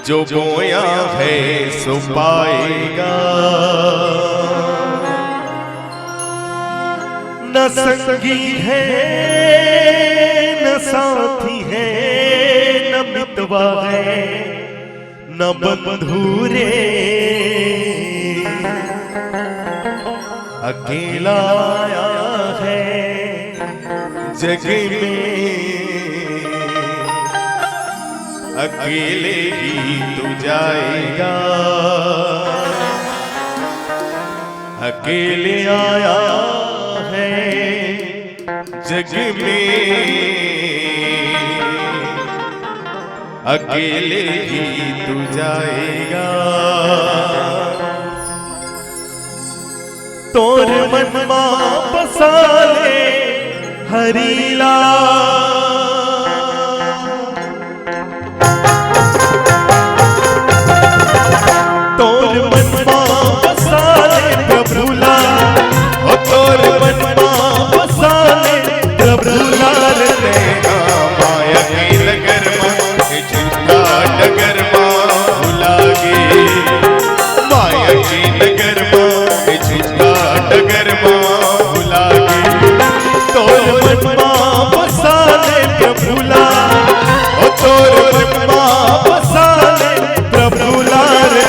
जो बोया है सो पाएगा, न संगी है न साथी है न मितवा है न बंधु रे, अकेला आया है जग में, अकेले ही तू जाएगा, अकेले आया है जग में, अकेले ही तू जाएगा। तोर मन मा बसा ले हरीला, तोर मन मा बसा ले प्रभुला, ओ तोर मन मा बसा ले प्रभुला रे, माया की नगर में झूठा डगर माँ लागे, माया की नगर में झूठा डगर माँ लागे, तोर मन मा बसा ले प्रभुला, ओ तोर मन मा बसा ले प्रभुला रे,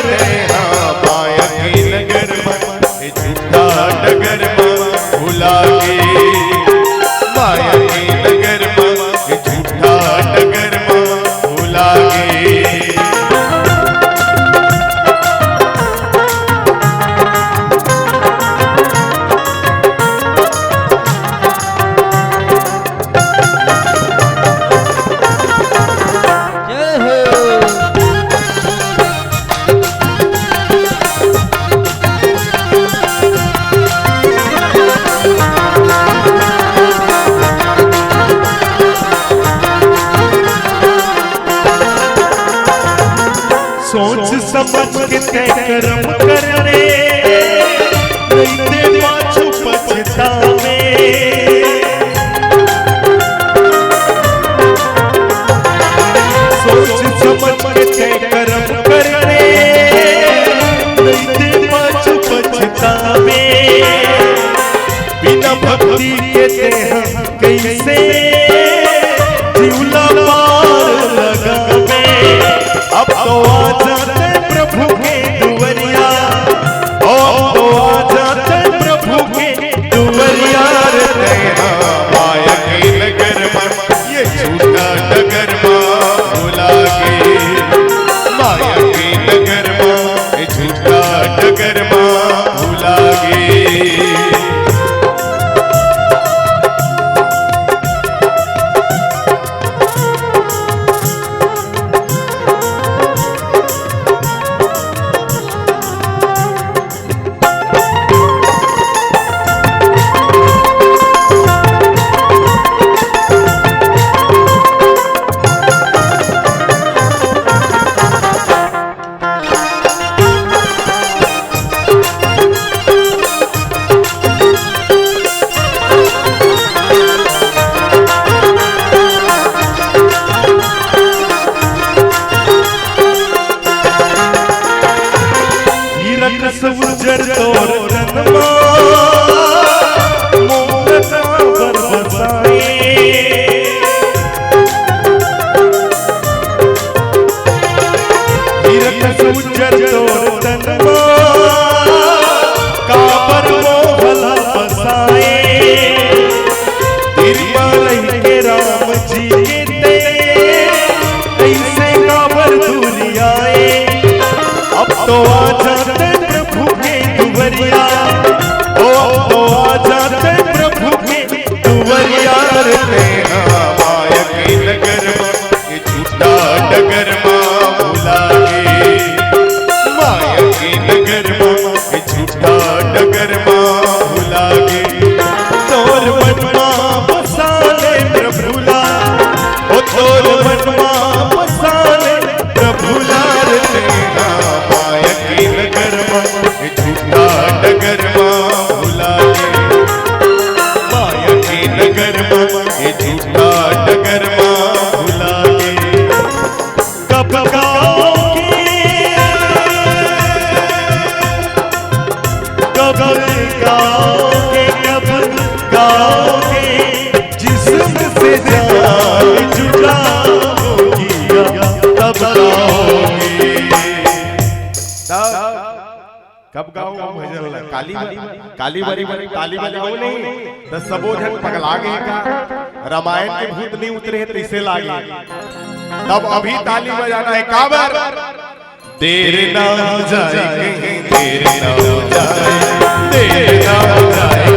माया की नगर में झूठा डगर माँ लागे, माया की नगर में झूठा डगर माँ लागे। सोच समझ के तय कर्म करने, नहीं ते पाछू पछतावे, सोच समझ के तय कर्म करने, नहीं ते पाछू पछतावे, बिना भक्ति के तेह कैसे जीवला पार लगावे, अब तो आ जाते प्रभु के दुवरिया, अब तो आ जाते प्रभु के दुवरिया रे, माया की नगर में ये झूठा डगर माँ लागे, माया की नगर में झूठा डगर माँ लागे। जाओगे, जिस्म से जान जुदा होगी तब गाओगे। कब गाऊं भजन? काली काली बारी ताली बजाओ नहीं तो सबो जन पगला गए का। रामायण के भूत नहीं उतरे तो इसे लागे, तब अभी ताली बजाना है। काबर देर ना हो जाए, देर ना हो जाए, देर ना हो जाए।